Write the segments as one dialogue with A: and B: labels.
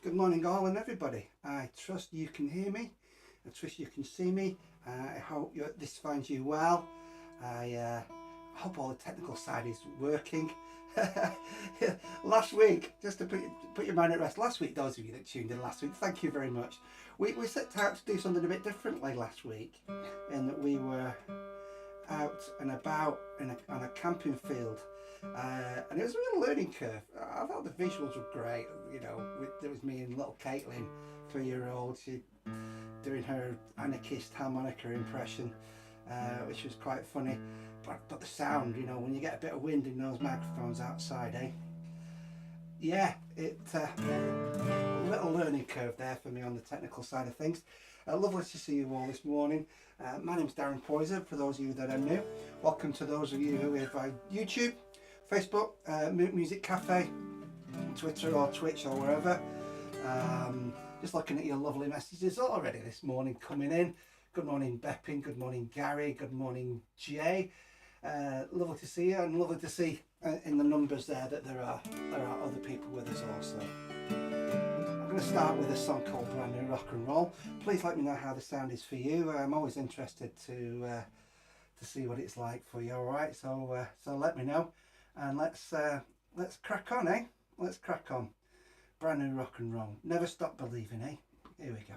A: Good morning all and everybody. I trust you can hear me, I trust you can see me. I hope this finds you well. I hope all the technical side is working. Last week, just to put your mind at rest, last week, those of you that tuned in last week, thank you very much. We set out to do something a bit differently last week, in that we were out and about on a camping field. And it was a real learning curve. I thought the visuals were great. You know, there was me and little Caitlin, 3-year-old, she doing her anarchist harmonica impression, which was quite funny. But the sound, you know, when you get a bit of wind in those microphones outside, eh? Yeah, a little learning curve there for me on the technical side of things. Lovely to see you all this morning. My name's Darren Poyzer, for those of you that are new. Welcome to those of you who have YouTube, Facebook, Music Cafe, Twitter or Twitch or wherever. Just looking at your lovely messages already this morning coming in. Good morning Beppin, good morning Gary, good morning Jay. Lovely to see you, and lovely to see in the numbers there that there are other people with us also. I'm going to start with a song called Brand New Rock and Roll. Please let me know how the sound is for you. I'm always interested to see what it's like for you. All right, so let me know, and let's crack on, eh? Let's crack on. Brand New Rock and Roll. Never Stop Believing, eh? Here we go.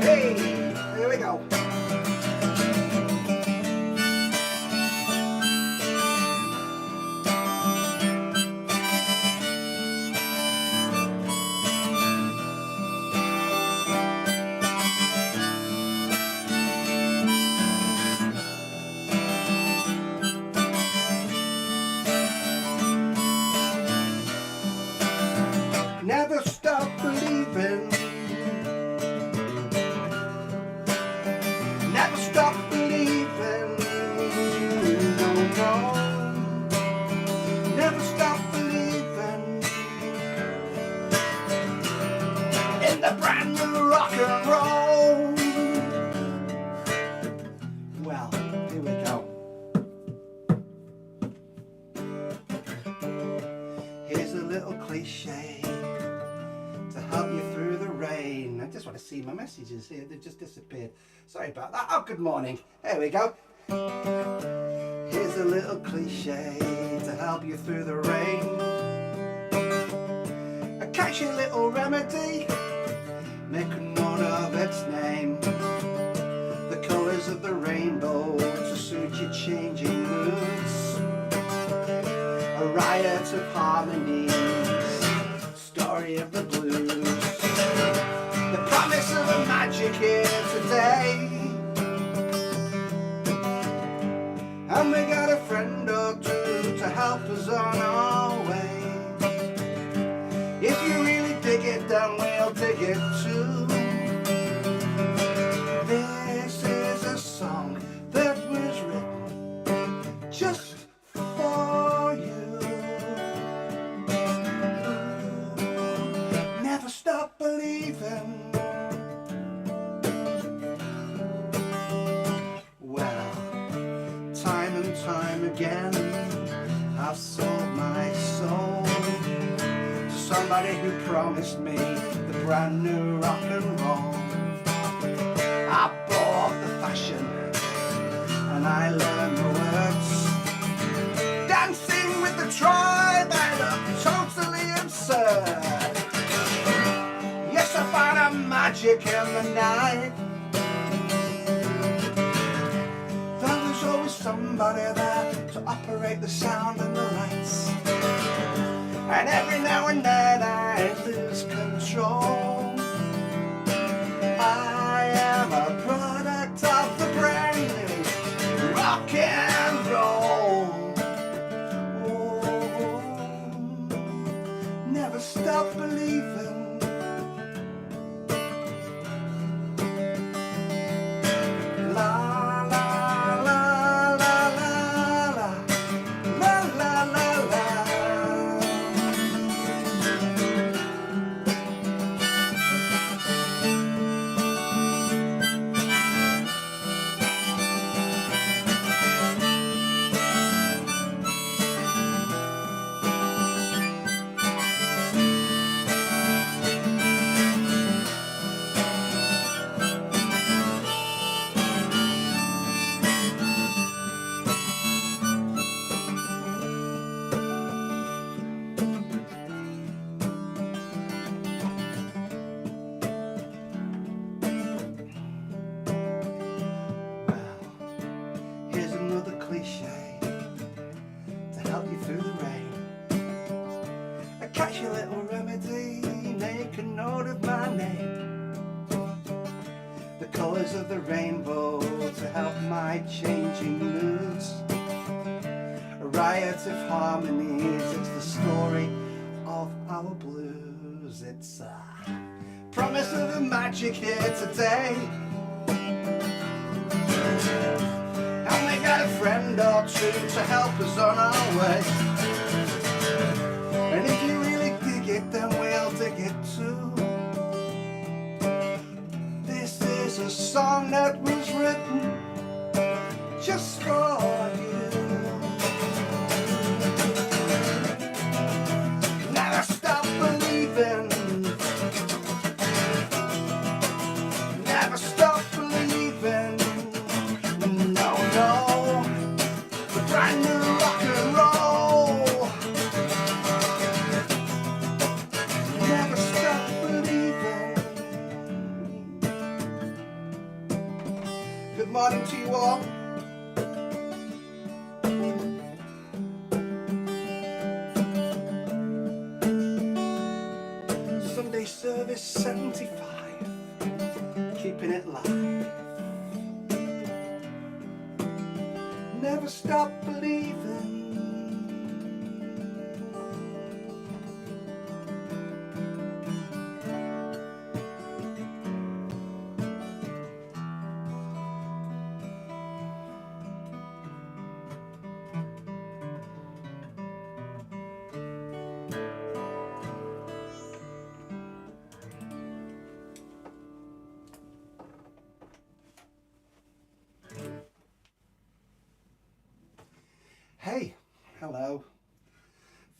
A: Hey, here we go. little cliche to help you through the rain. I just want to see my messages here, they've just disappeared. Sorry about that. Oh, good morning. There we go. Here's a little cliche to help you through the rain. A catchy little remedy, make a note of its name. The colours of the rainbow to suit your changing moods. A riot of harmonies, story of the blues. The promise of a magic here today. And we got a friend or two to help us on our way. If you really dig it, then we'll dig it too. This is a song that was written just for you. Never stop believing. Well, time and time again, I've sold my soul to somebody who promised me the brand new rock and roll. I bought the fashion and I learned the words. Dancing with the tribe, I look totally absurd. Yes, I found a magic in the night. There was always somebody there to operate the sound and the lights. And every now and then I lose control. I am a product of the brand new rock and roll. Oh, never stop believing. La la la la la la la la la la. Cliche to help you through the rain. A catchy little remedy, make a note of my name. The colours of the rainbow to help my changing moods. A riot of harmonies, it's the story of our blues. It's a promise of the magic here today. And we got a friend or two to help us on our way. And if you really dig it, then we'll dig it too. This is a song that was written just for you. Never stop believing. Never stop believing. Brand new rock and roll. Never stop believing. Good morning to you all. Sunday service 75, keeping it live. Never stop believing. Hey, hello.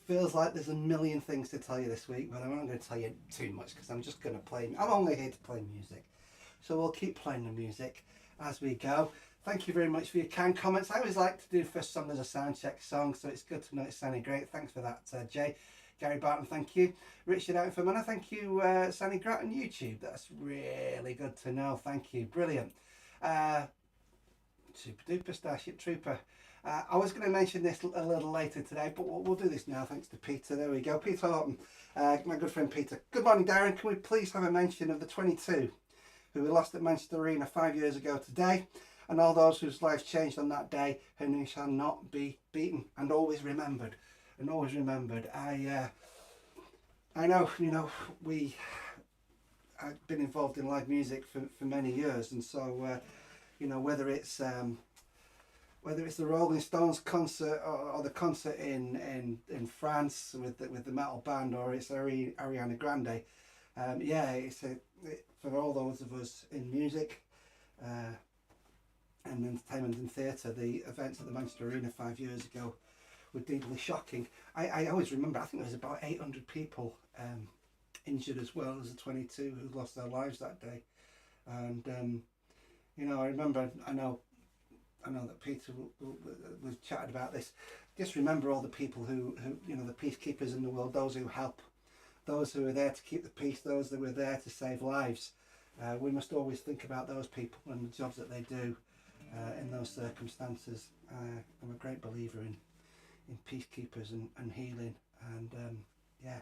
A: feels like there's a million things to tell you this week, but I'm not going to tell you too much because I'm just going to play. I'm only here to play music, so we'll keep playing the music as we go. Thank you very much for your kind comments. I always like to do the first song as a sound check song, so it's good to know it's sounding great. Thanks for that, Jay. Gary Barton, thank you. Richard out for Manor, thank you. Sandy Grattan YouTube, that's really good to know. Thank you, brilliant. Super duper Starship Trooper. I was going to mention this a little later today, but we'll do this now thanks to Peter. There we go, Peter Horton, my good friend Peter. Good morning, Darren. Can we please have a mention of the 22 who were lost at Manchester Arena 5 years ago today, and all those whose lives changed on that day, who shall not be beaten and always remembered. And always remembered. I know, you know, I've been involved in live music for many years, and so you know, whether it's the Rolling Stones concert or the concert in France with the metal band, or it's Ariana Grande, yeah, for all those of us in music and entertainment and theatre, the events at the Manchester Arena 5 years ago were deeply shocking. I always remember, I think there was about 800 people injured, as well as the 22 who lost their lives that day. And you know, I remember, I know that Peter was chatted about this. Just remember all the people who you know, the peacekeepers in the world, those who help, those who are there to keep the peace, those that were there to save lives. We must always think about those people and the jobs that they do in those circumstances. I'm a great believer in peacekeepers and healing, and yeah.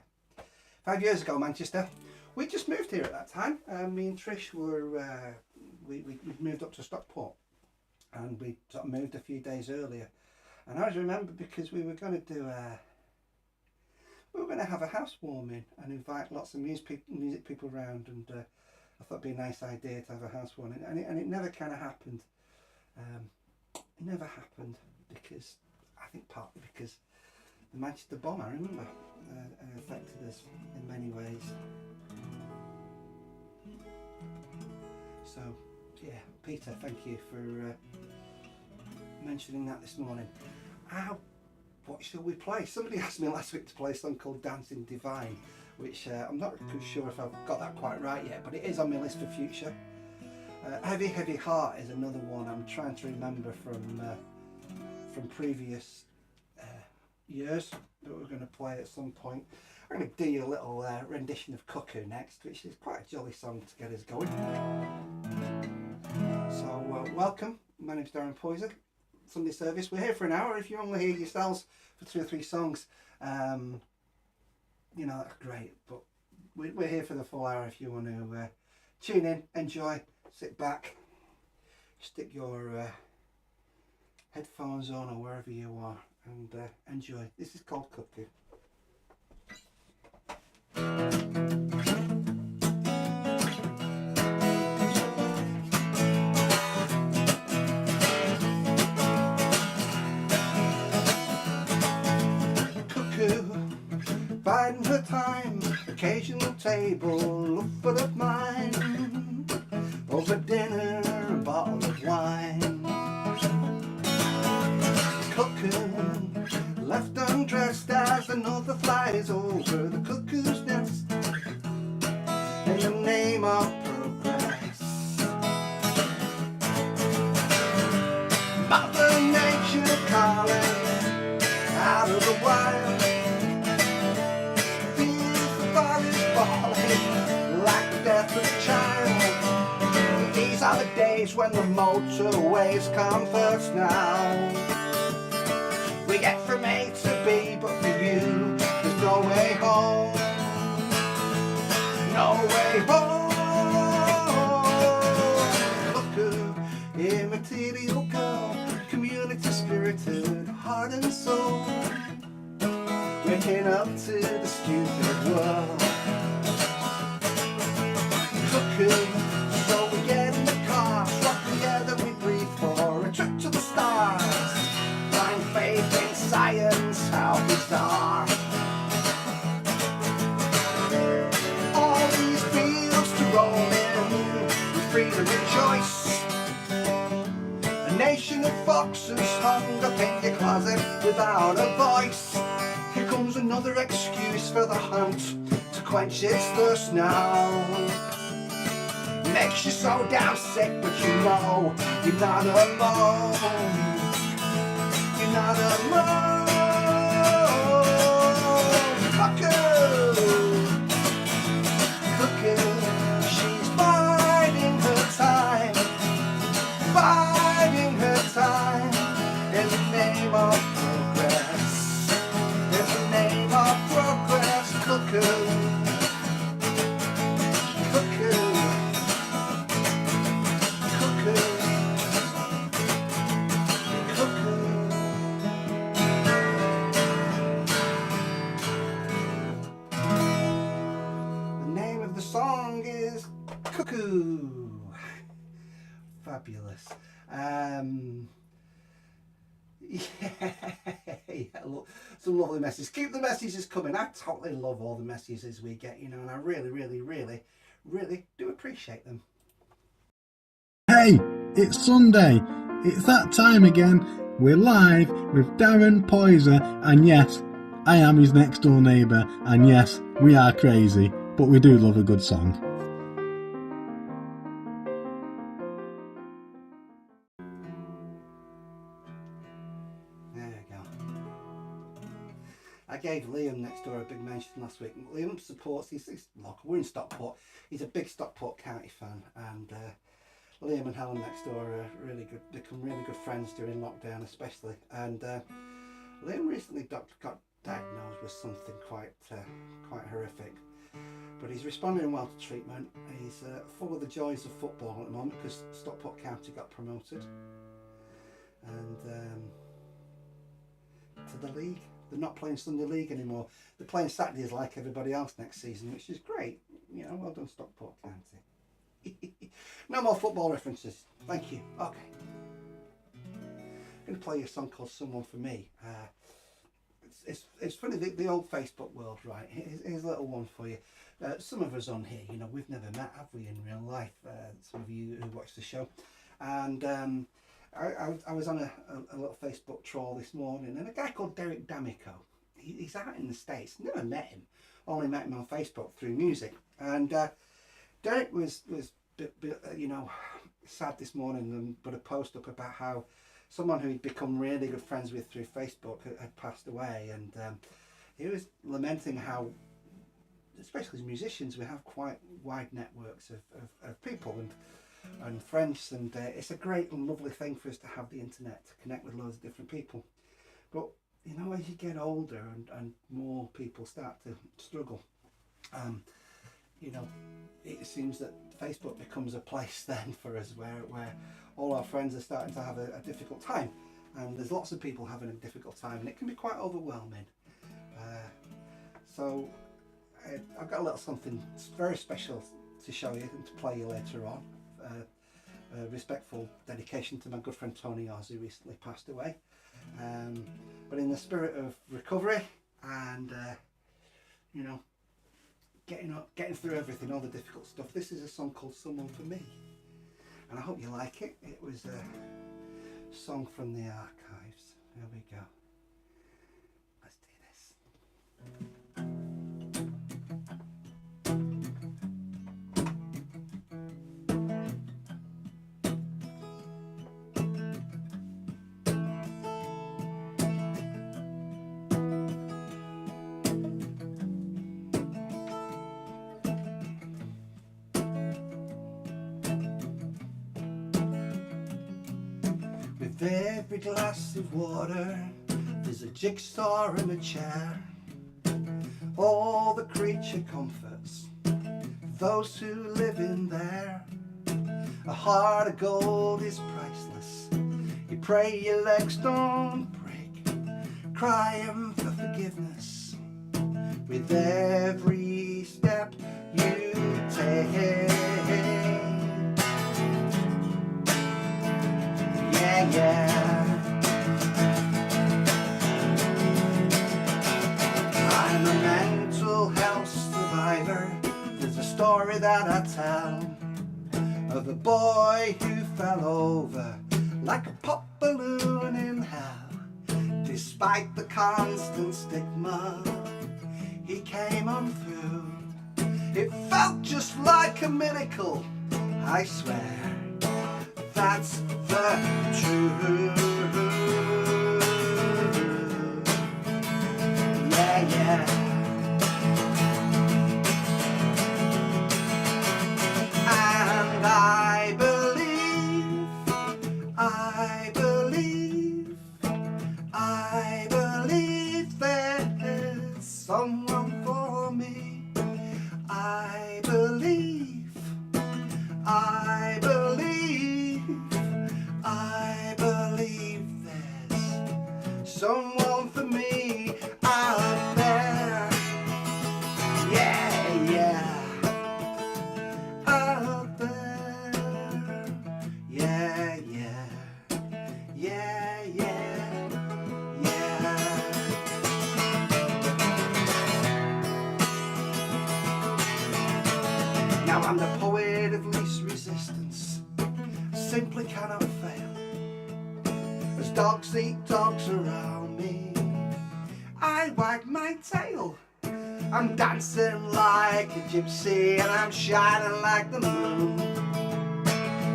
A: 5 years ago, Manchester. We just moved here at that time. Me and Trish were we moved up to Stockport, and we sort of moved a few days earlier. And I always remember, because we were going to do have a housewarming and invite lots of music people around, and I thought it'd be a nice idea to have a housewarming, and it never kind of happened. It never happened because, I think partly because the Manchester bomb, I remember, affected us in many ways. So yeah, Peter, thank you for mentioning that this morning. What shall we play? Somebody asked me last week to play a song called Dancing Divine, which I'm not sure if I've got that quite right yet, but it is on my list for future. Heavy Heavy Heart is another one I'm trying to remember from previous years that we're going to play at some point. I'm going to do you a little rendition of Cuckoo next, which is quite a jolly song to get us going. So welcome, my name's Darren Poyzer. Sunday service, we're here for an hour. If you only hear yourselves for 2 or 3 songs, you know, that's great, but we're here for the full hour. If you want to tune in, enjoy, sit back, stick your headphones on or wherever you are, and enjoy. This is called Cuckoo. Biding her time, occasional table full of mine, over dinner a bottle of wine. Cuckoo, left undressed as another flies over the cuckoo's nest, in the name of progress. Mother Nature calling out of the wild, like the death of a child. These are the days when the motorways come first now. We get from A to B, but for you there's no way home. No way home. Cuckoo, immaterial girl, community spirited, heart and soul, waking up to the stupid world. Cuckoo, so we get in the car, swap together, we breathe for a trip to the stars. Find faith in science, how bizarre. All these fields to roll in, with freedom and choice. A nation of foxes hung up in your closet without a voice. Here come becomes another excuse for the hunt to quench its thirst now. Makes you so damn sick, but you know you're not alone. You're not alone. Cuckoo, cuckoo, she's biding her time, biding her time in the name of progress, in the name of progress. Cuckoo, cuckoo, cuckoo, cuckoo. The name of the song is Cuckoo. Fabulous. Yeah, look, some lovely messages. Keep the messages coming. I totally love all the messages we get, you know, and I really, really, really, really do appreciate them.
B: Hey, it's Sunday. It's that time again. We're live with Darren, Poyzer, and yes, I am his next door neighbour, and yes, we are crazy, but we do love a good song.
A: There you go. I gave Liam next door a big mention last week. Liam supports, he's local, we're in Stockport. He's a big Stockport County fan, and Liam and Helen next door are really good, become really good friends during lockdown especially. And Liam recently got diagnosed with something quite horrific, but he's responding well to treatment. He's full of the joys of football at the moment because Stockport County got promoted, and to the league. They're not playing Sunday League anymore. They're playing Saturdays like everybody else next season, which is great. You know, well done Stockport County. No more football references. Thank you. Okay. I'm going to play you a song called Someone For Me. It's funny, the old Facebook world, right? Here's a little one for you. Some of us on here, you know, we've never met, have we, in real life? Some of you who watch the show. And I was on a little Facebook troll this morning, and a guy called Darren D'Amico, he's out in the States. Never met him, only met him on Facebook through music. And Derek was you know, sad this morning and put a post up about how someone who he'd become really good friends with through Facebook had passed away, and he was lamenting how, especially as musicians, we have quite wide networks of people and friends, and it's a great and lovely thing for us to have the internet to connect with loads of different people. But you know, as you get older and more people start to struggle, you know, it seems that Facebook becomes a place then for us where all our friends are starting to have a difficult time, and there's lots of people having a difficult time, and it can be quite overwhelming. So I've got a little something very special to show you and to play you later on. A respectful dedication to my good friend Tony Oz, who recently passed away. But in the spirit of recovery and you know, getting through everything, all the difficult stuff, this is a song called Someone For Me, and I hope you like it. It was a song from the archives. There we go. Let's do this. With every glass of water, there's a jigsaw and a chair. All the creature comforts, those who live in there. A heart of gold is priceless. You pray your legs don't break, crying for forgiveness. With every step you take. Yeah. I'm a mental health survivor. There's a story that I tell of a boy who fell over like a pop balloon in hell. Despite the constant stigma he came on through. It felt just like a miracle, I swear, that's the truth. Yeah, yeah. And I believe, I believe, I believe there's someone for me. I believe, I believe, I believe there's someone for me out there. Yeah, yeah. Out there. Yeah, yeah. Yeah, yeah. Yeah. Now I'm the poet of least resistance, simply cannot fail. As dogs eat dogs around me, I wag my tail. I'm dancing like a gypsy and I'm shining like the moon.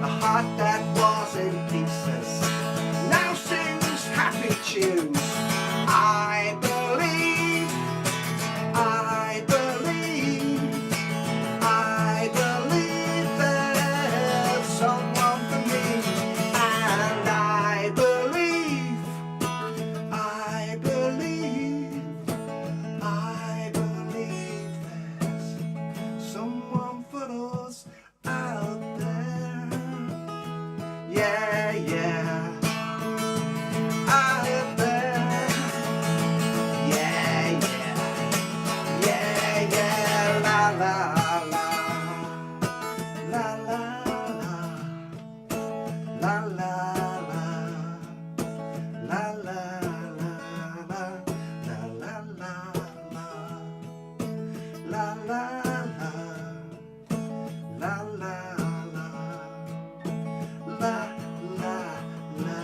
A: A heart that was in pieces now sings happy tunes. I believe, I believe, I believe there's someone for me. And I believe, I believe, I believe there's someone for us out there. Yeah, yeah. Out there. Yeah, yeah. Yeah, yeah. La, la, la. La, la, la. La, la, la. La, la, la, la. La, la, la, la. La, la, la. La, la, la. La, la, la, la.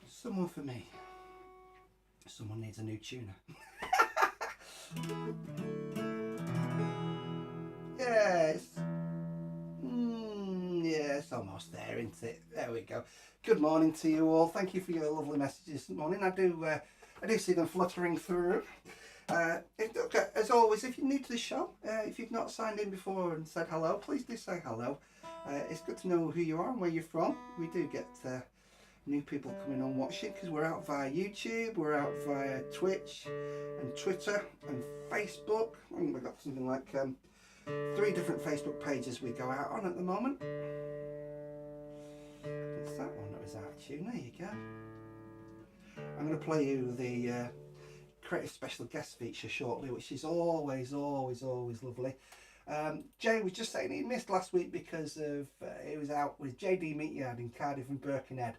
A: Someone for me. Someone needs a new tuner. Yes. Yes, almost there, isn't it? There we go. Good morning to you all. Thank you for your lovely messages this morning. I do see them fluttering through. As always, if you're new to the show, if you've not signed in before and said hello, please do say hello. It's good to know who you are and where you're from. We do get new people coming on watching because we're out via YouTube, we're out via Twitch and Twitter and Facebook. I think we've got something like 3 different Facebook pages we go out on at the moment. It's that one that was out tune. There you go. I'm going to play you the creative special guest feature shortly, which is always lovely. Jay was just saying he missed last week because of he was out with JD Meatyard in Cardiff and Birkenhead.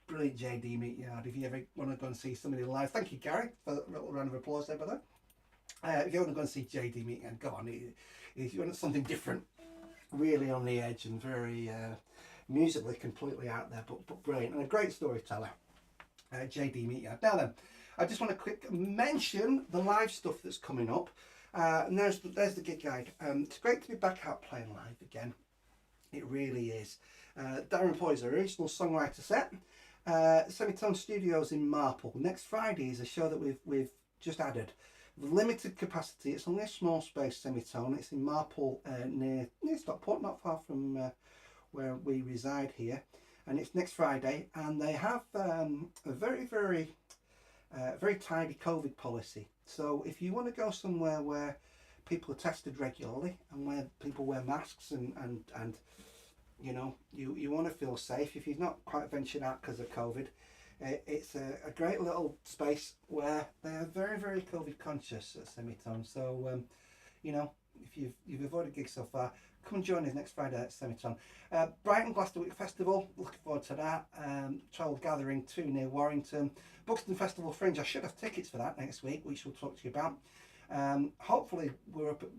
A: Brilliant JD Meatyard. If you ever want to go and see somebody live, thank you Gary for a little round of applause there, by the way. If you want to go and see JD Meatyard, go on. If you want something different, really on the edge and very musically completely out there, but brilliant and a great storyteller, JD Meatyard. Now then, I just want to quick mention the live stuff that's coming up. And there's the gig guide. It's great to be back out playing live again. It really is. Darren Poyzer, original songwriter set. Semitone Studios in Marple. Next Friday is a show that we've just added. Limited capacity. It's only a small space Semitone. It's in Marple near Stockport, not far from where we reside here. And it's next Friday. And they have a very tidy COVID policy. So if you want to go somewhere where people are tested regularly and where people wear masks and you know, you want to feel safe, if you've not quite ventured out because of COVID, it's a great little space where they are very COVID conscious at Semitone. So you know, if you've avoided gigs so far, come and join us next Friday at Semiton. Brighton Gloucester Week Festival, looking forward to that. Child Gathering 2 near Warrington. Buxton Festival Fringe, I should have tickets for that next week, which we'll talk to you about. Hopefully we're up at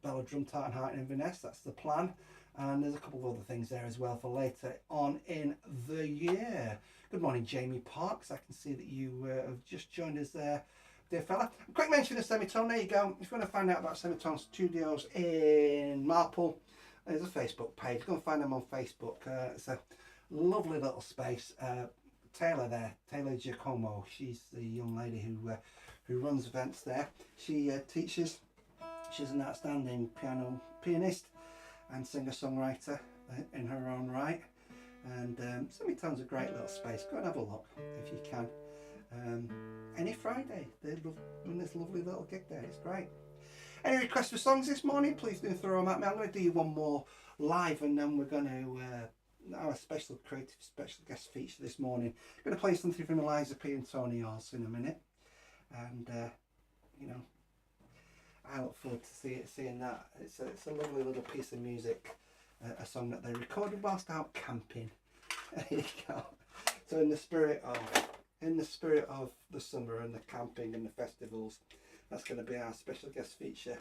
A: Bella Drum Tart and Heart in Inverness, that's the plan. And there's a couple of other things there as well for later on in the year. Good morning, Jamie Parks. I can see that you have just joined us there, dear fella. A quick mention of Semitone, there you go. If you want to find out about Semitone Studios in Marple, there's a Facebook page. Go and find them on Facebook. It's a lovely little space. Taylor there, Taylor Giacomo, she's the young lady who runs events there. She teaches. She's an outstanding pianist and singer-songwriter in her own right. And Semitone's a great little space. Go and have a look if you can. Any Friday, there's this lovely little gig there. It's great. Any requests for songs this morning? Please do throw them at me. I'm going to do you one more live, and then we're going to our special guest feature this morning. I'm going to play something from Eliza P and Tony Orse in a minute, and you know, I look forward to seeing that. It's a lovely little piece of music, a song that they recorded whilst out camping. There you go. So in the spirit of the summer and the camping and the festivals, that's going to be our special guest feature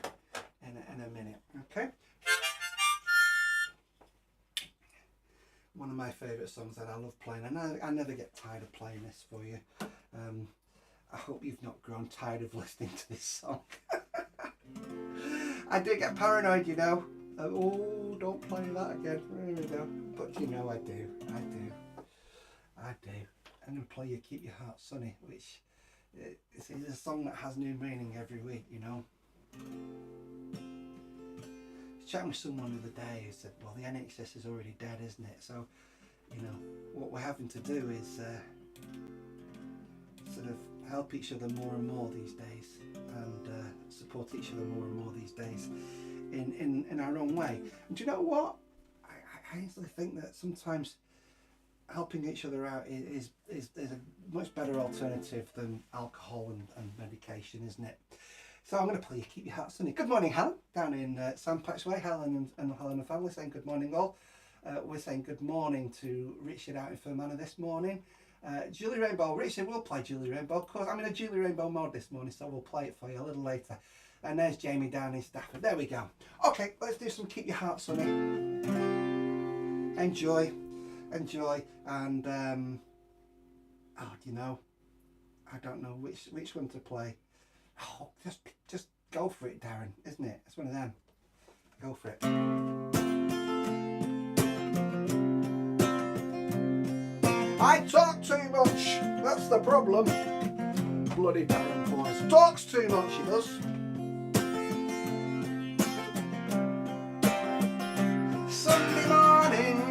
A: in a minute. Okay. One of my favourite songs that I love playing, and I never get tired of playing this for you. I hope you've not grown tired of listening to this song. I do get paranoid, you know. Oh, don't play that again. There we go. But you know I do. I'm going to play you Keep Your Heart Sunny, which is a song that has new meaning every week, you know. I was chatting with someone the other day who said, well, the NHS is already dead, isn't it? So, you know, what we're having to do is sort of help each other more and more these days, and support each other more and more these days in our own way. And do you know what? I actually think that sometimes helping each other out is a much better alternative than alcohol and medication, isn't it? So I'm going to play you Keep Your Heart Sunny. Good morning, Helen, down in Sandpatch Way. Helen and Helen and family saying good morning all. We're saying good morning to Richard out in Fermanagh this morning. Julie Rainbow, Richard will play Julie Rainbow. Of course, I'm in a Julie Rainbow mode this morning, so we'll play it for you a little later. And there's Jamie down in Stafford. There we go. Okay, let's do some Keep Your Heart Sunny. Enjoy, and oh, do you know, I don't know which one to play. Oh, just go for it, Darren, isn't it? It's one of them. Go for it. I talk too much, that's the problem. Bloody Darren Poyzer talks too much, he does. Sunday morning,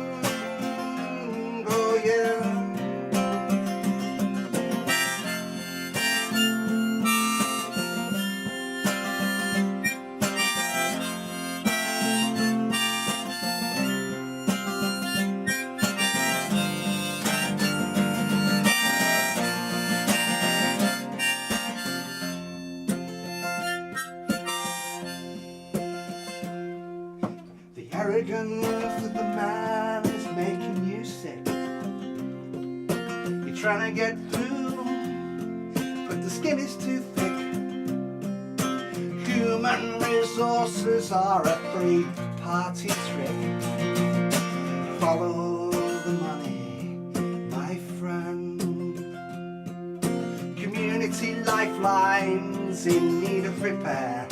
A: oh yeah. Arrogance of the man is making you sick. You're trying to get through, but the skin is too thick. Human resources are a three-party trick. Follow the money, my friend. Community lifelines in need of repair.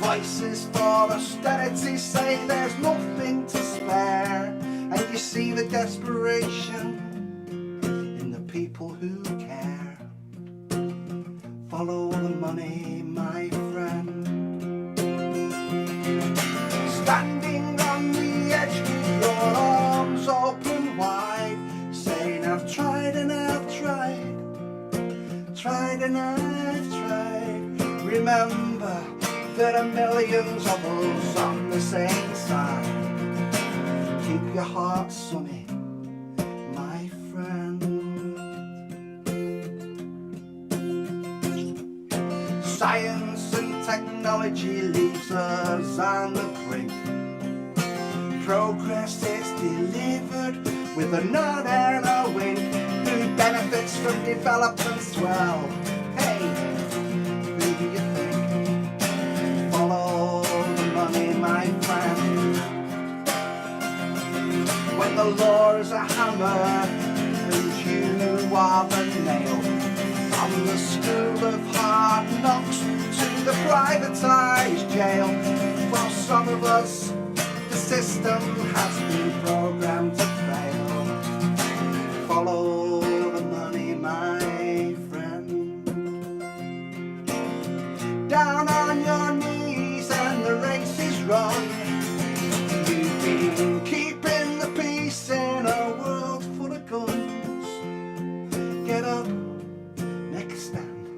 A: Voices for austerity say there's nothing to spare, and you see the desperation in the people who care. Follow the money, my friend. Standing on the edge with your arms open wide, saying I've tried and I've tried and I've tried. Remember, there are millions of us on the same side. Keep your heart sunny, my friend. Science and technology technology leaves us on the brink. Progress is delivered with a nod and a wink. Who benefits from development's well? Hey, who do you think? Follow the money, my friend. When the law is a hammer and you are the nail, from the school of hard knocks to the privatised jail. For some of us, the system has been programmed to fail. Follow the money, my friend. Down on your knees and the race is run. You've been keeping the peace in a world full of guns. Get up, make a stand,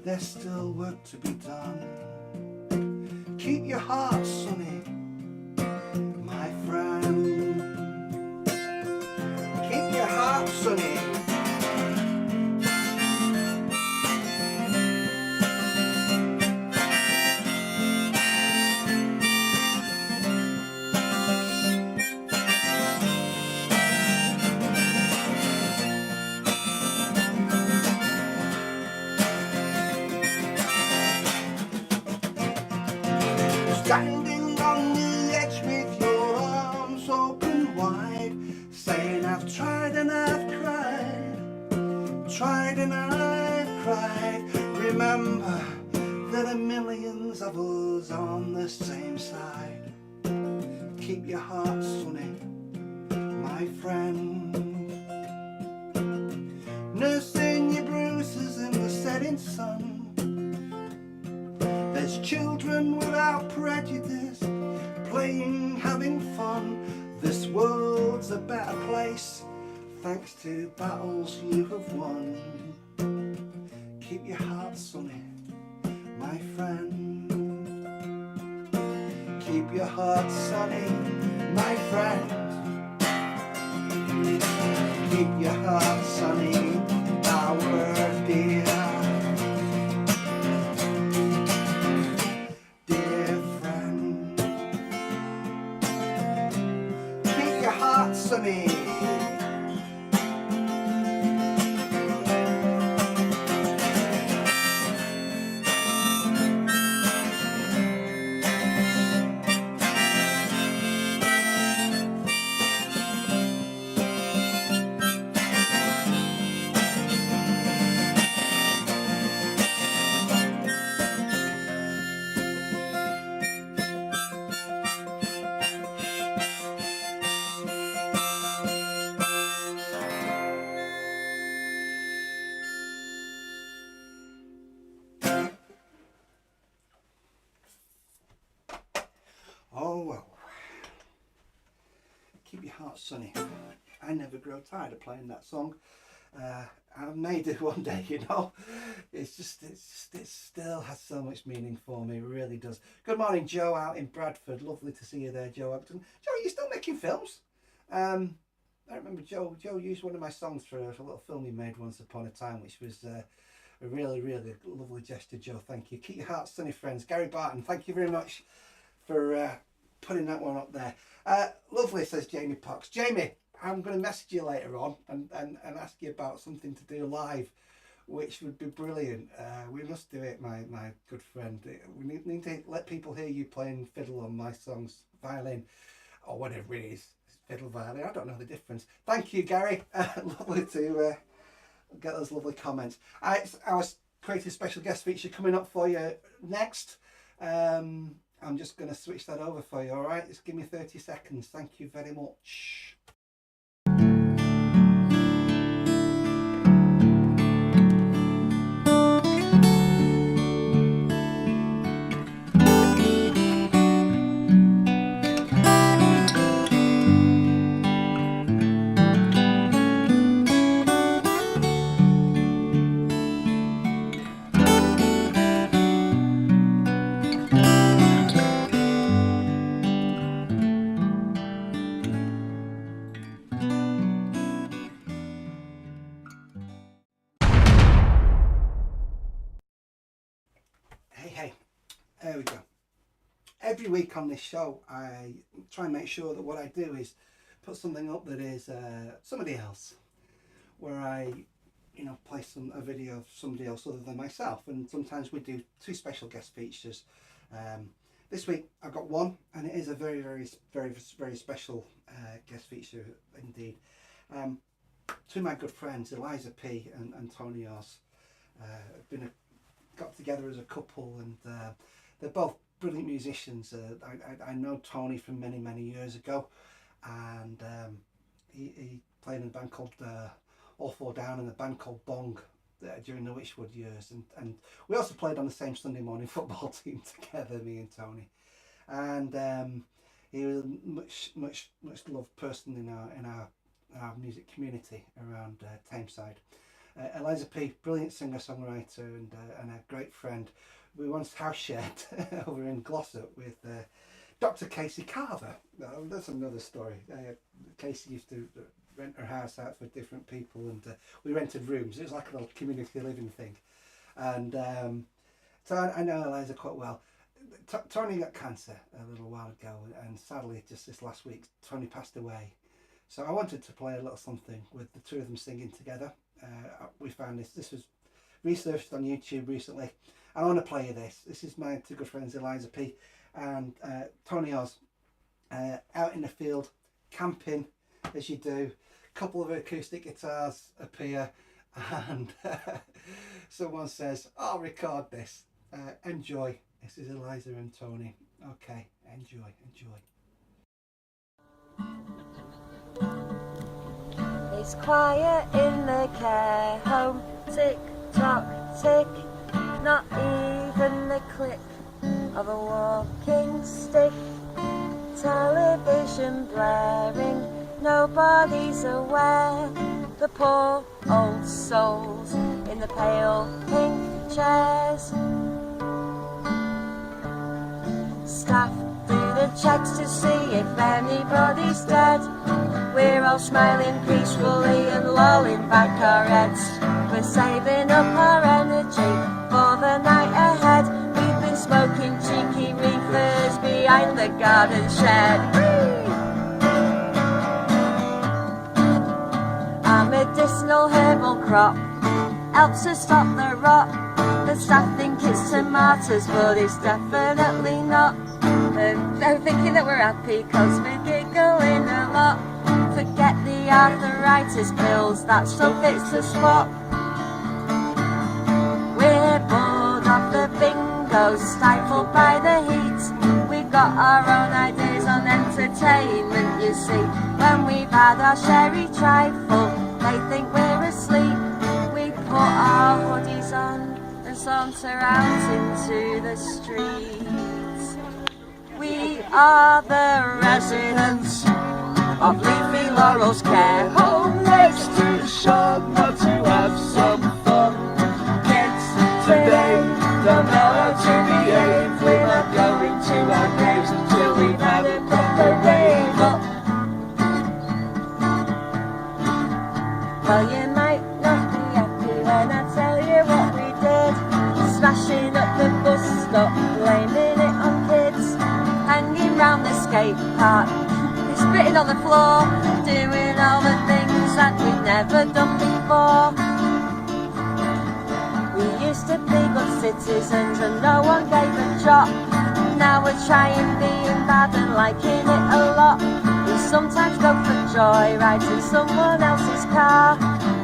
A: there's still work to be done. Keep your heart sunny, my friend. Keep your heart sunny. Standing on the edge with your arms open wide, saying I've tried and I've cried, tried and I've cried. Remember, there are millions of us on the same side. Keep your heart sunny, my friend. Nursing your bruises in the setting sun. There's children without prejudice, playing, having fun. This world's a better place, thanks to battles you have won. Keep your heart sunny, my friend. Keep your heart sunny, my friend. Keep your heart sunny, our dear. Sunny. Oh well, keep your heart sunny. I never grow tired of playing that song. I may do one day, you know. It still has so much meaning for me. It really does. Good morning, Joe, out in Bradford. Lovely to see you there, Joe Upton. Joe, are you still making films? I remember Joe used one of my songs for a little film he made once upon a time, which was a really, really lovely gesture, Joe. Thank you. Keep your heart sunny, friends. Gary Barton, thank you very much for putting that one up there. Lovely, says Jamie Pox. Jamie, I'm going to message you later on and ask you about something to do live, which would be brilliant. We must do it, my good friend. We need to let people hear you playing fiddle on my songs, violin, or whatever it is. Fiddle, violin, I don't know the difference. Thank you, Gary. Lovely to get those lovely comments. Our creative special guest feature coming up for you next. I'm just going to switch that over for you, all right? Just give me 30 seconds. Thank you very much. every week on this show I try and make sure that what I do is put something up that is somebody else, where I play a video of somebody else other than myself, and sometimes we do 2 special guest features. This week I've got one, and it is a very, very, very, very special guest feature indeed. 2 of my good friends, Eliza P and Tony Oz, got together as a couple, and they're both brilliant musicians. I know Tony from many, many years ago, and he played in a band called All Four Down and a band called Bong during the Witchwood years, and we also played on the same Sunday morning football team together, me and Tony. And he was a much loved person in our music community around Tameside. Eliza P, brilliant singer-songwriter and a great friend. We once house shared over in Glossop with Dr. Casey Carver. That's another story. Casey used to rent her house out for different people, and we rented rooms. It was like a little community living thing. And so I know Eliza quite well. Tony got cancer a little while ago, and sadly just this last week Tony passed away. So I wanted to play a little something with the 2 of them singing together. We found this was researched on YouTube recently. I want to play you this. This is my 2 good friends, Eliza P and Tony Oz, out in the field, camping as you do. A couple of acoustic guitars appear, and someone says, "I'll record this. Enjoy." This is Eliza and Tony. Okay, enjoy.
C: It's quiet in the care home. Tick tock tick. Not even the click of a walking stick. Television blaring, nobody's aware. The poor old souls in the pale pink chairs. Staff do the checks to see if anybody's dead. We're all smiling peacefully and lolling back our heads. We're saving up our energy for the night ahead. We've been smoking cheeky reefers behind the garden shed. Our medicinal herbal crop helps to stop the rot. The staff think it's tomatoes, but it's definitely not. They're thinking that we're happy cause we're giggling a lot. Forget the arthritis pills, that stuff hits the spot. We're bored of the bingo, stifled by the heat. We've got our own ideas on entertainment, you see. When we've had our sherry trifle, they think we're asleep. We put our hoodies on and saunter out into the streets. We are the residents of Leafy Laurel's care home, next to the shop, not to have some fun. Kids today don't know how to behave. We're not going to our graves until we've had a proper rave up. Well, you might not be happy when I tell you what we did. Smashing up the bus stop, blaming it on kids. Hanging round the skate park, spitting on the floor, doing all the things that we've never done before. We used to be good citizens and no one gave a jot. Now we're trying being bad and liking it a lot. We sometimes go for joyrides in someone else's car.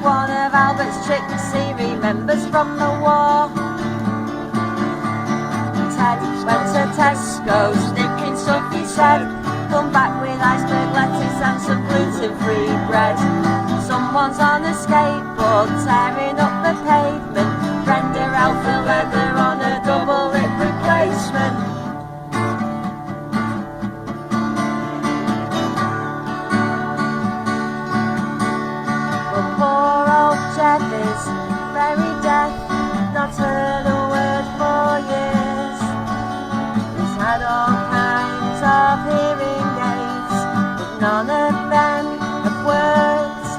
C: One of Albert's tricks he remembers from the war. Ted went to Tesco's, nicking stuff he said. Come back with iceberg lettuce and some gluten-free bread. Someone's on a skateboard tearing up the pavement. Brenda out for leather on a double lip replacement. Well, poor old Jeff is very deaf, not heard a word for years. He's had all kinds of hearing aids, but none of them have worked.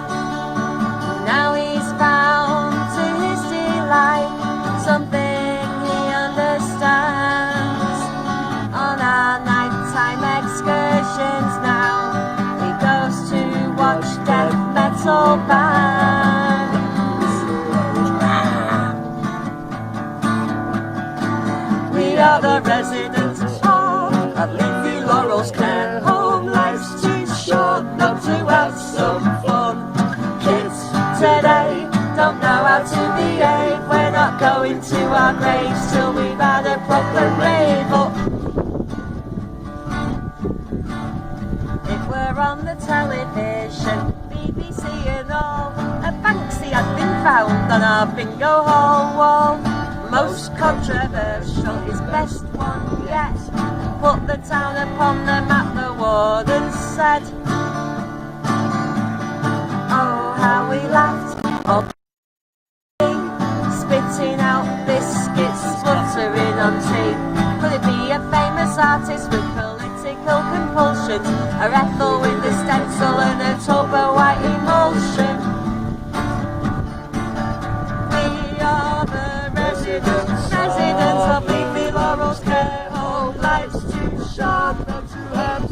C: Now he's found to his delight something he understands. On our holiday, don't know how to behave. We're not going to our graves till we've had a proper rave up. If we're on the television, BBC and all, a Banksy had been found on our bingo hall wall. Most controversial is best one yet. Put the town upon the map, the warden said. Oh, how we laughed, oh, spitting out biscuits, spluttering on tea. Could it be a famous artist with political compulsions, a Ethel with a stencil and a tub of white emulsion? We are the residents of Leafy Laurel's care home. Life's too short not to have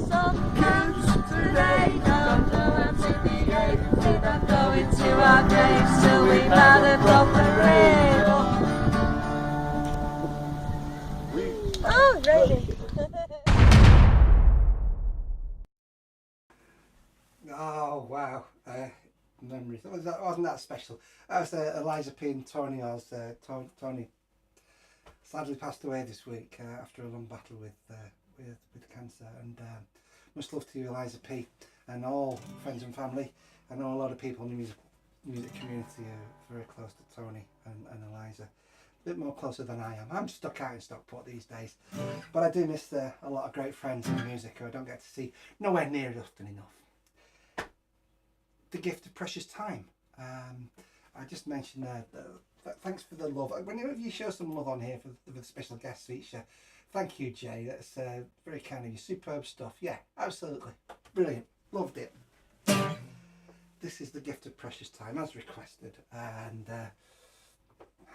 C: some kids today. Don't know how to behave. We're not going to our graves till we've had a proper rave. Oh, ready.
A: Oh wow, memories. Wasn't that special? That was Eliza P and Tony Oz. Tony sadly passed away this week after a long battle with cancer. And much love to you, Eliza P, and all friends and family. I know a lot of people in the music community are very close to Tony and Eliza. A bit more closer than I am. I'm stuck out in Stockport these days, but I do miss a lot of great friends in music who I don't get to see nowhere near often enough. The gift of precious time. I just mentioned thanks for the love. Whenever you show some love on here for the special guest feature, thank you, Jay. That's very kind of you. Superb stuff. Yeah, absolutely brilliant. Loved it. This is the gift of precious time as requested. And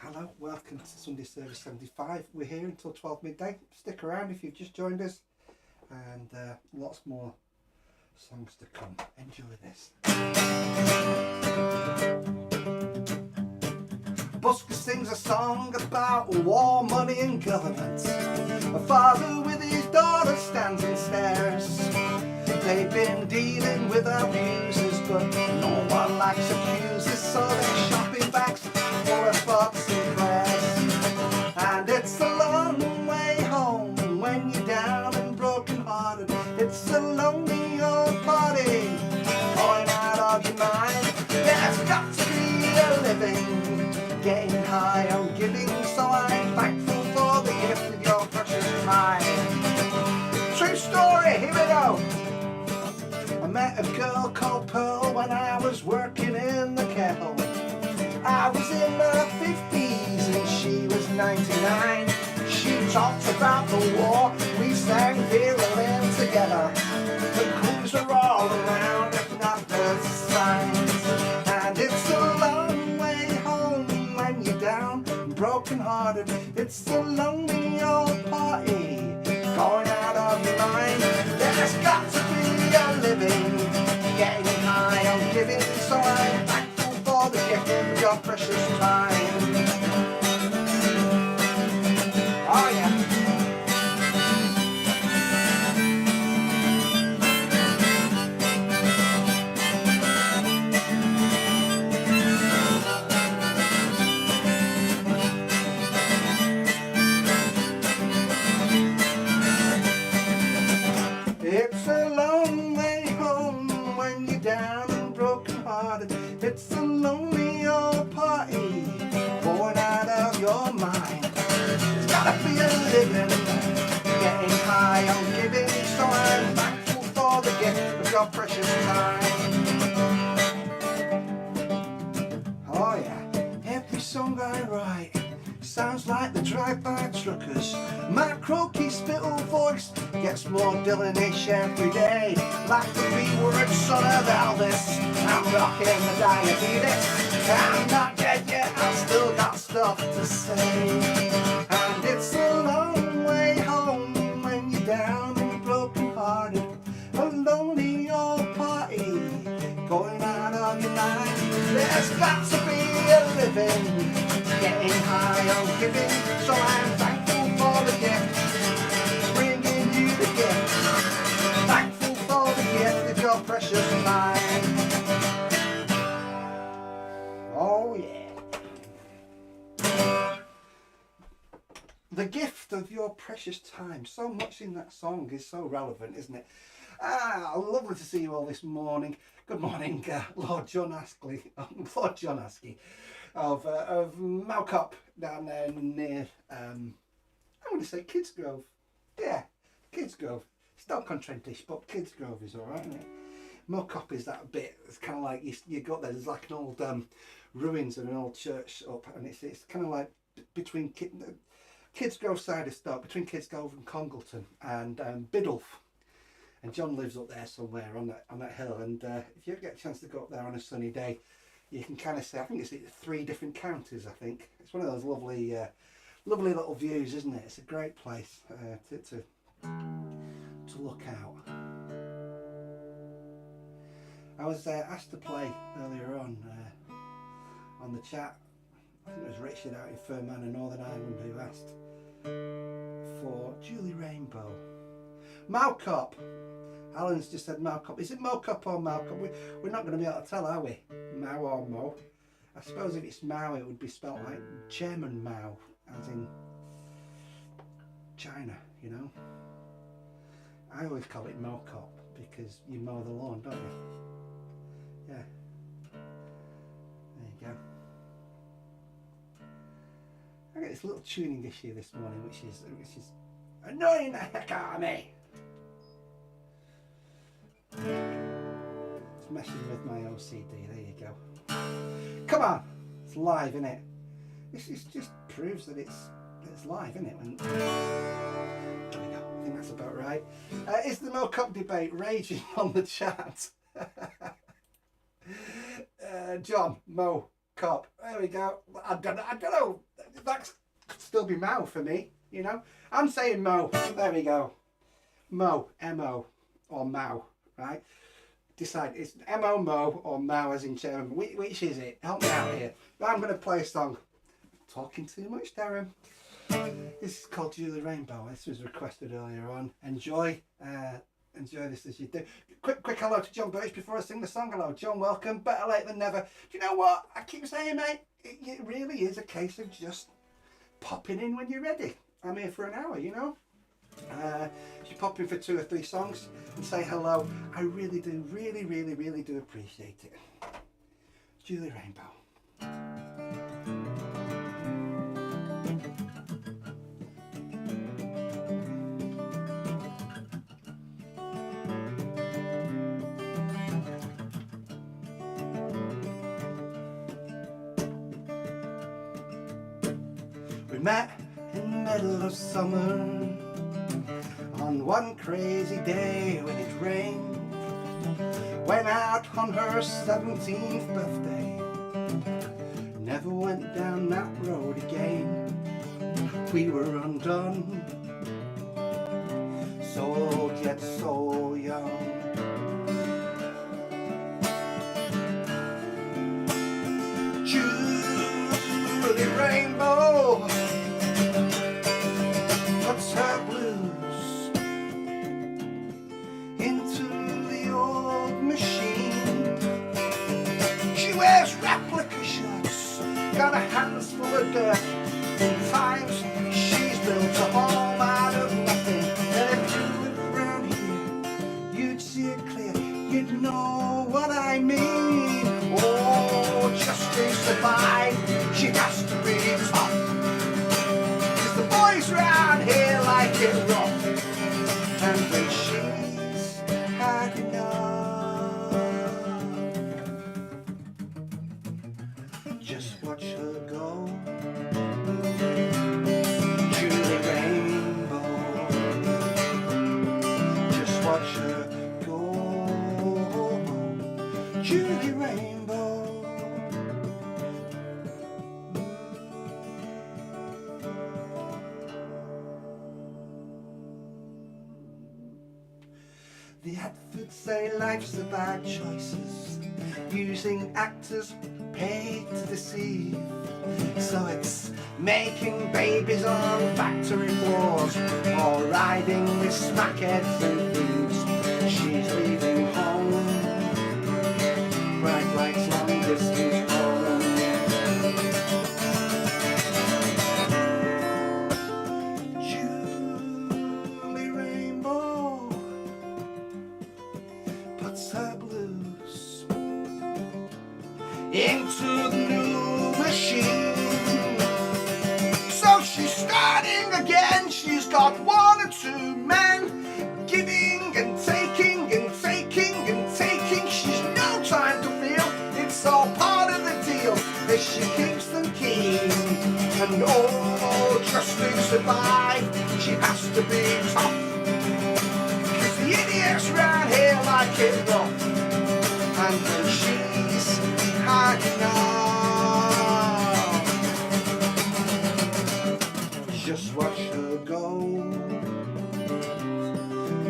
A: hello, welcome to Sunday Service 75. We're here until 12 midday. Stick around if you've just joined us, and lots more songs to come. Enjoy this. Busker sings a song about war, money and government. A father with his daughter stands and stares. They've been dealing with abusers, but no one likes accusers, so they're shopping bags full of thoughts and prayers. And it's a long way home when you're down and broken hearted. It's a lonely old party going out of your mind. There's got to be a living, getting high on giving, so I'm thankful for the gift of your precious time. True story, here we go. I met a girl called Pearl when I was working in the kettle. I was in my 50s and she was 99. She talked about the war, we sang Violin together. The crews are all around, if not the signs. And it's a long way home when you're down and broken hearted. It's a lonely old party going out of your mind. There's got to be a living, getting high on giving, so I'm thankful for the gift of your precious time. Oh yeah. It's a long way home when you're down and broken hearted. It's a lonely old party born out of your mind. There's gotta be a living, getting high on giving, so I'm thankful for the gift of your precious time. Oh yeah, every song I write sounds like the drive-by truckers. My croaky spittle voice gets more Dylanish every day. Like the B-word son of Elvis, I'm rocking the diabetes. I'm not dead yet, I've still got stuff to say. And it's a long way home when you're down and broken hearted. A lonely old party going out of your mind. There's got to be a living, getting high on giving, so I'm thankful for the gift, bringing you the gift, thankful for the gift of your precious mind. The gift of your precious time. So much in that song is so relevant, isn't it? Lovely to see you all this morning. Good morning, Lord John Astley, Lord John Askey of Malcop down there near, I'm going to say Kidsgrove. Yeah, Kidsgrove. Stoke-on-Trentish, but Kidsgrove is alright, isn't it? Malcop is that bit. It's kind of like you got there. There's like an old ruins of an old church up, and it's kind of like between Kidsgrove side of Stoke, between Kidsgrove and Congleton and Biddulph. And John lives up there somewhere on that hill. And if you ever get a chance to go up there on a sunny day, you can kind of see. I think it's 3 different counties. I think it's one of those lovely, lovely little views, isn't it? It's a great place to look out. I was asked to play earlier on the chat. I think it was Richard out in Fermanagh, Northern Ireland, who asked for Julie Rainbow. Malcop. Alan's just said Malcop. Is it Malcop or Malcop? We're not going to be able to tell, are we? Mao or Mo. I suppose if it's Mao, it would be spelt like Chairman Mao, as in China, you know. I always call it Malcop because you mow the lawn, don't you? Yeah. There you go. I got this little tuning issue this morning, which is annoying the heck out of me. It's messing with my OCD. There you go. Come on, it's live, isn't it? This just proves that it's live, isn't it? There we go. I think that's about right. Is the Malcop debate raging on the chat? John, Mo, Cop. There we go. I don't know. That could still be Mo for me, you know. I'm saying Mo. There we go. Mo, M-O, or Mao, right? Decide. It's M-O, Mo, or Mao as in Chairman. Which is it? Help me out here. I'm going to play a song. Talking too much, Darren. This is called Julie Rainbow. This was requested earlier on. Enjoy this as you do. Quick hello to John Birch before I sing the song. Hello, John. Welcome. Better late than never. Do you know what? I keep saying, mate, it really is a case of just popping in when you're ready. I'm here for an hour, you know. If you pop in for 2 or 3 songs and say hello, I really do, really do appreciate it. Julie Rainbow. We met in the middle of summer on one crazy day when it rained. Went out on her 17th birthday. Never went down that road again. We were undone, so old yet so young. Julie Rainbow puts her blues into the old machine. She wears replica shirts, got her hands full of dirt. Times she's built a home out of nothing. And if you lived around here, you'd see it clear, you'd know what I mean. Oh, just to survive, she has to be tough. 'Cause the boys round here like it rough. And when she's had enough, just watch her go. Julie Rainbow, just watch her go. Julie Rainbow. The adverts say life's about choices, using actors paid to deceive. So it's making babies on factory floors, or riding with smackheads and thieves. She's leaving home, bright lights, long distance home. into the new machine. So she's starting again. She's got one or two men, giving and taking and taking and taking. She's no time to feel, it's all part of the deal, as she keeps them keen. And oh, just to survive, she has to be tough, 'cause the idiots round here like it rough. And when she's had enough, just watch her go,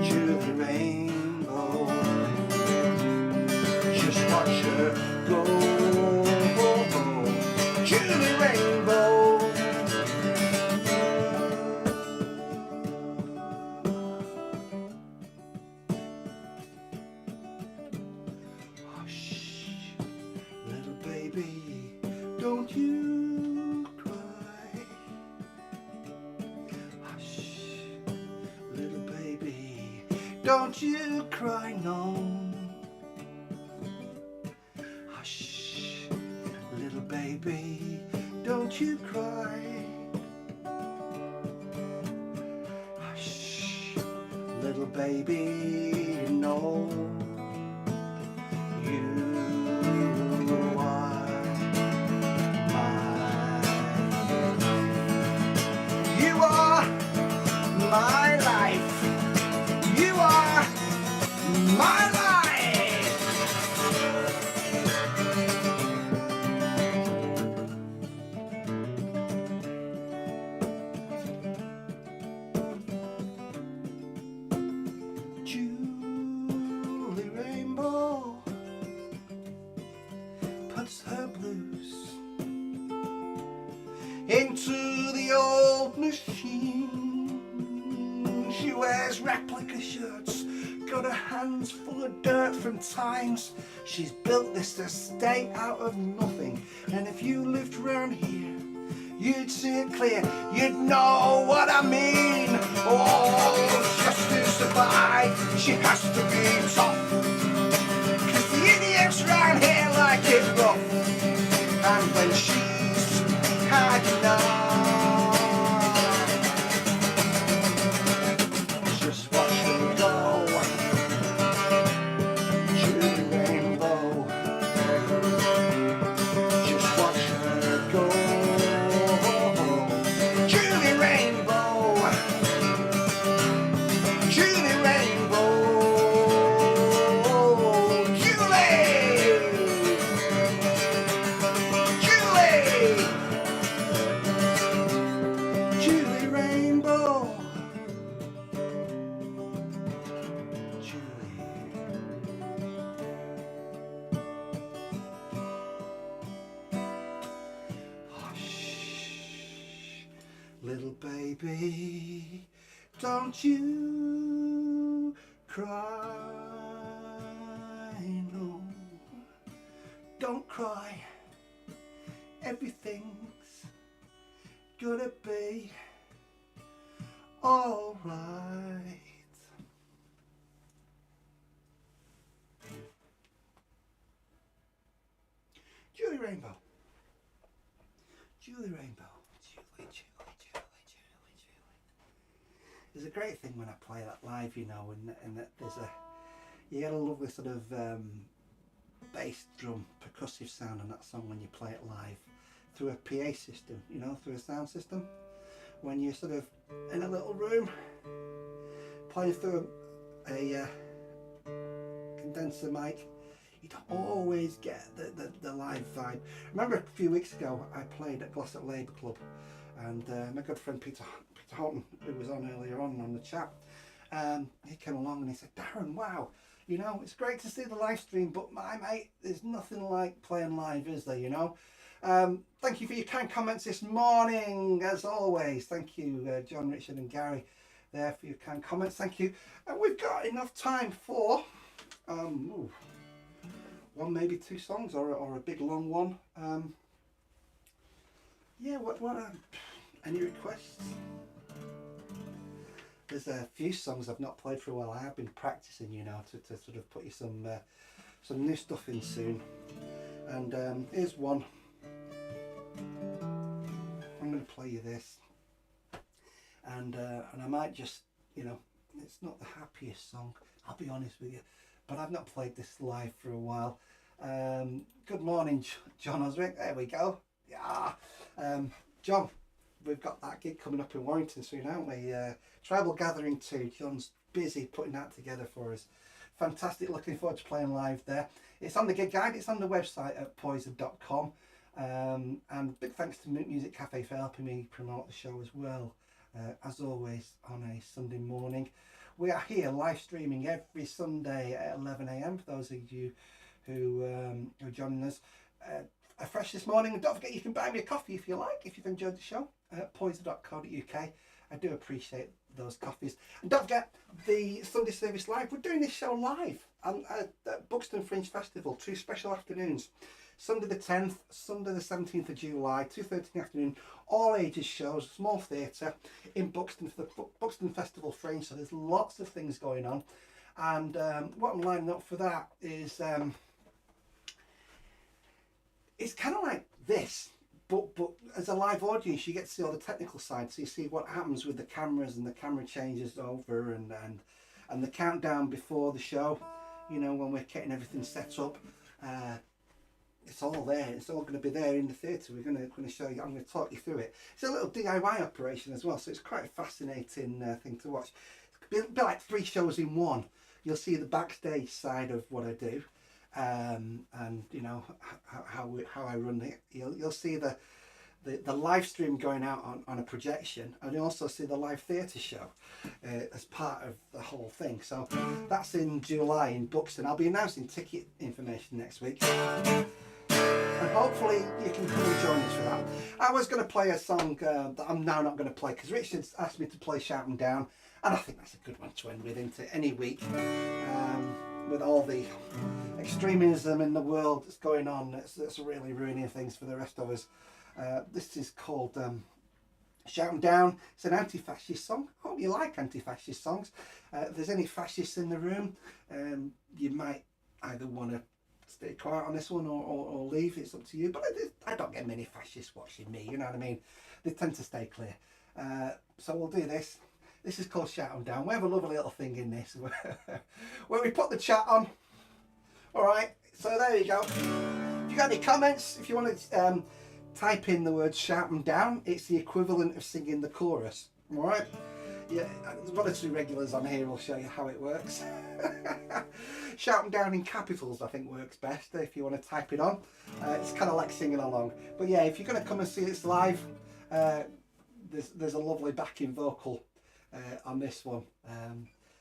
A: Julie Rainbow. Just watch her go, Julie Rainbow. Hush, little baby, don't you cry. Hush, little baby, don't you cry, no. Hush, little baby, don't you cry. Hush, little baby, no. You are mine. You are my life. You are my life. Julie Rainbow puts her blues into the old machine. She wears replica shirts, got her hands full of dirt from times. She's built this estate out of nothing, and if you lived round here, you'd see it clear, you'd know what I mean. Oh, just to survive, she has to be tough, 'cause the idiots round here like it rough. And when she's had enough, just watch her go, Julie Rainbow. Just watch her go, Julie Rainbow. Julie Rainbow. Julie. Julie. Julie Rainbow. Julie. Hush, little baby, don't you cry, no, don't cry, everything's gonna be alright. Julie Rainbow. Julie Rainbow. Julie. There's a great thing when I play that live, you know, and that there's you get a lovely sort of bass drum percussive sound on that song when you play it live through a PA system, you know, through a sound system. When you're sort of in a little room playing through a condenser mic, you don't always get the live vibe. Remember a few weeks ago I played at Glossop Labour Club, and my good friend Peter Houghton, who was on earlier on the chat, he came along and he said, Darren, wow, you know, it's great to see the live stream, but my mate, there's nothing like playing live, is there, you know? Thank you for your kind comments this morning, as always. Thank you, John, Richard and Gary, there for your kind comments. Thank you. We've got enough time for one, maybe two songs, or a big long one. Yeah, what any requests? There's a few songs I've not played for a while. I have been practicing, you know, to sort of put you some new stuff in soon. And here's one. I'm going to play you this, and I might just, you know, it's not the happiest song, I'll be honest with you, but I've not played this live for a while. Good morning, John Osric. There we go. Yeah, John, we've got that gig coming up in Warrington soon, haven't we? Tribal Gathering 2. John's busy putting that together for us. Fantastic, looking forward to playing live there. It's on the gig guide, it's on the website at poyzer.com. And big thanks to Music Cafe for helping me promote the show as well, as always on a Sunday morning. We are here live streaming every Sunday at 11 AM for those of you who are joining us afresh this morning. And don't forget, you can buy me a coffee if you like, if you've enjoyed the show, at poyzer.co.uk. I do appreciate those coffees. And don't forget, the Sunday service live, we're doing this show live at Buxton Fringe Festival, 2 special afternoons. Sunday the 10th, Sunday the 17th of July, 2:30 in the afternoon, all ages shows, small theatre in Buxton for the Buxton Festival Fringe. So there's lots of things going on. And what I'm lining up for that is, it's kind of like this, but as a live audience, you get to see all the technical side. So you see what happens with the cameras and the camera changes over and the countdown before the show, you know, when we're getting everything set up. It's all there. It's all going to be there in the theatre. We're going to show you. I'm going to talk you through it. It's a little DIY operation as well, so it's quite a fascinating thing to watch. It's a bit like 3 shows in one. You'll see the backstage side of what I do, and you know how I run it. You'll see the live stream going out on a projection, and you also see the live theatre show as part of the whole thing. So that's in July in Buxton. I'll be announcing ticket information next week. And hopefully you can come and join us for that. I was going to play a song that I'm now not going to play because Richard's asked me to play Shouting Down, and I think that's a good one to end with into any week. With all the extremism in the world that's going on, that's really ruining things for the rest of us. This is called Shouting Down. It's an anti-fascist song. I hope you like anti-fascist songs. If there's any fascists in the room, you might either want to stay quiet on this one or leave. It's up to you, but I don't get many fascists watching me, you know what I mean? They tend to stay clear. So we'll do this. This is called Shouting Down. We have a lovely little thing in this where we put the chat on. Alright, so there you go. If you got any comments, if you want to type in the word Shouting Down, it's the equivalent of singing the chorus. Alright? Yeah, there's 1 or 2 regulars on here will show you how it works. Shouting Down in capitals I think works best if you want to type it on. It's kind of like singing along. But yeah, if you're going to come and see this live, there's a lovely backing vocal on this one.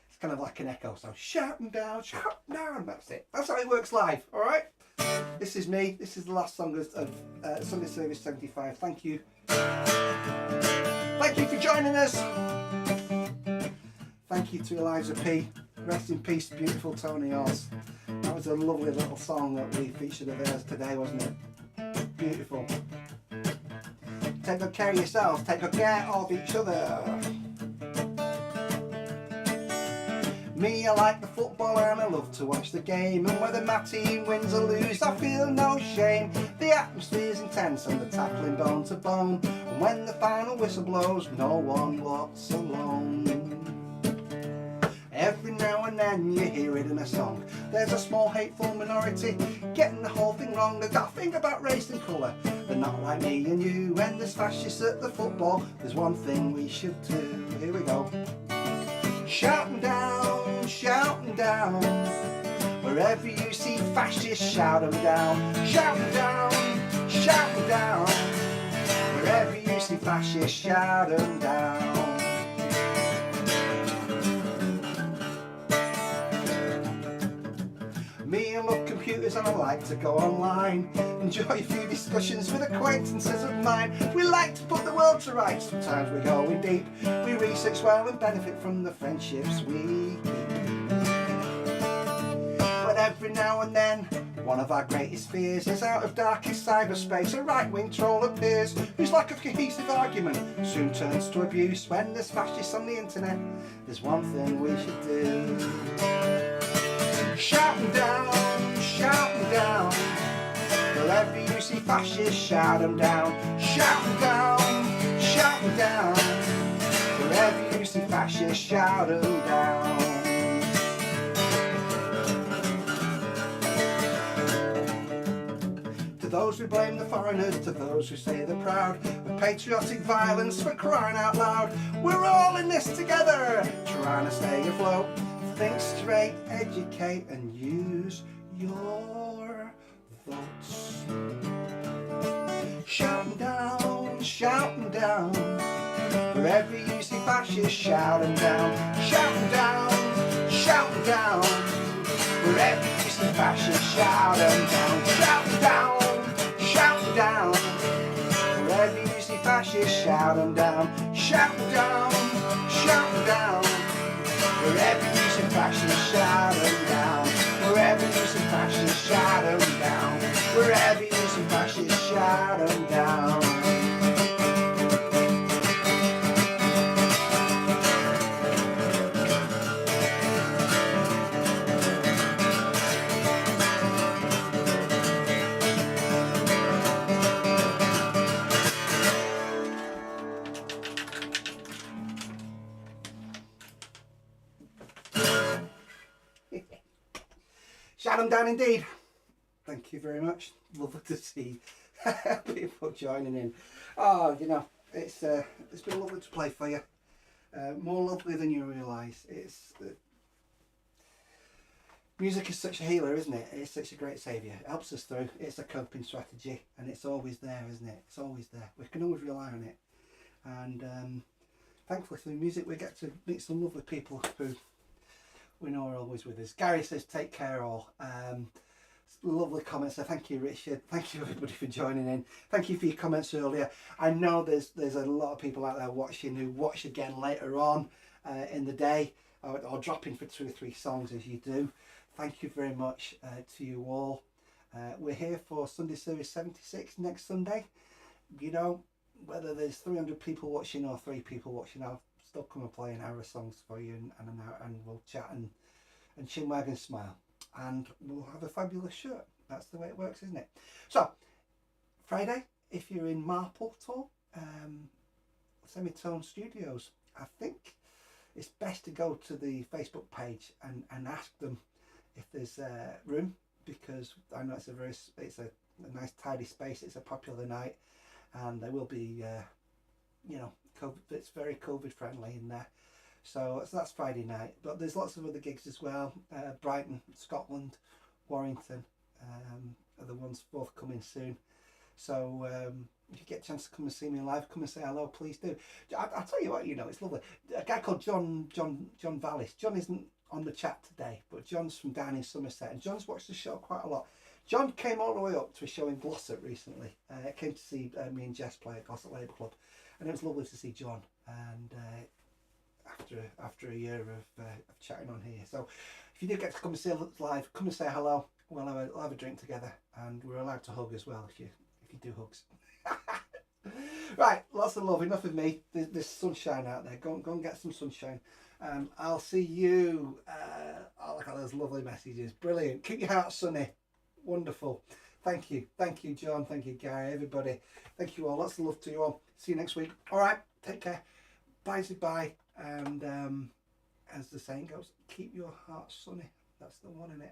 A: It's kind of like an echo, so shouting down, that's it. That's how it works live, alright? This is me, this is the last song of Sunday Service 75. Thank you. Thank you for joining us. Thank you to Eliza P. Rest in peace, beautiful Tony Oz. That was a lovely little song that we featured of theirs today, wasn't it? Beautiful. Take good care of yourselves, take good care of each other. Me, I like the football and I love to watch the game, and whether my team wins or lose, I feel no shame. The atmosphere's intense and the tackling bone to bone, and when the final whistle blows, no one walks alone. Every now and then you hear it in a song. There's a small hateful minority getting the whole thing wrong. They don't think about race and colour, they're not like me and you. When there's fascists at the football, there's one thing we should do. Here we go. Shouting down, shouting down. Wherever you see fascists, shout them down. Shouting down, shouting down. Wherever you see fascists, shout them down. Me, I love computers and I like to go online. Enjoy a few discussions with acquaintances of mine. We like to put the world to rights. Sometimes we go in deep. We research well and benefit from the friendships we keep. But every now and then, one of our greatest fears is out of darkest cyberspace. A right-wing troll appears, whose lack of cohesive argument soon turns to abuse. When there's fascists on the internet, there's one thing we should do. Shouting down, shouting down. Wherever you see fascists, shout them down. Shout them down, shout them down. Wherever you see fascists, shout them down. To those who blame the foreigners, to those who say they're proud of patriotic violence, for crying out loud, we're all in this together, trying to stay afloat. Think straight, educate and use your votes. Shout them down, shout them down. Wherever you see fascists, shout them down. Shout them down, shout them down. Wherever you see fascists, shout them down. Shout them down, shout them down. Wherever you see fascists, shout them down. Shout them down, shout them down. Wherever you see fascists, shout them down. Wherever you see fascists, shout them down. Wherever you see fascists, shout them down. Shout them down indeed. Thank you very much. Lovely to see people joining in. Oh, you know, it's been lovely to play for you. More lovely than you realise. It's music is such a healer, isn't it? It's such a great saviour. It helps us through. It's a coping strategy, and it's always there, isn't it? It's always there. We can always rely on it. And thankfully through music, we get to meet some lovely people who we know are always with us. Gary says, take care all. Lovely comments. So thank you, Richard. Thank you everybody for joining in. Thank you for your comments earlier. I know there's a lot of people out there watching who watch again later on in the day, or drop in for 2 or 3 songs as you do. Thank you very much to you all. We're here for Sunday Service 76 next Sunday. You know, whether there's 300 people watching or 3 people watching, I'll still come and play an hour of songs for you, and we'll chat and chinwag and smile, and we'll have a fabulous shirt. That's the way it works, isn't it? So Friday, if you're in Marpleton, Semitone Studios, I think it's best to go to the Facebook page and ask them if there's room, because I know it's a nice tidy space. It's a popular night, and there will be you know, it's very COVID friendly in there. So that's Friday night, but there's lots of other gigs as well. Brighton, Scotland, Warrington are the ones forthcoming soon. So if you get a chance to come and see me live, come and say hello, please do. I'll tell you what, you know, it's lovely. A guy called John Vallis. John isn't on the chat today, but John's from down in Somerset, and John's watched the show quite a lot. John came all the way up to a show in Glossop recently. Came to see me and Jess play at Glossop Labour Club, and it was lovely to see John. And after a year of chatting on here, so if you do get to come and see us live, come and say hello. We'll have a drink together, and we're allowed to hug as well if you do hugs. Right, lots of love. Enough of me. There's sunshine out there. Go and get some sunshine. I'll see you. Oh, look at those lovely messages. Brilliant. Keep your heart sunny. Wonderful. Thank you, John. Thank you, Gary. Everybody. Thank you all. Lots of love to you all. See you next week. All right. Take care. Bye. And as the saying goes, keep your heart sunny. That's the one, innit?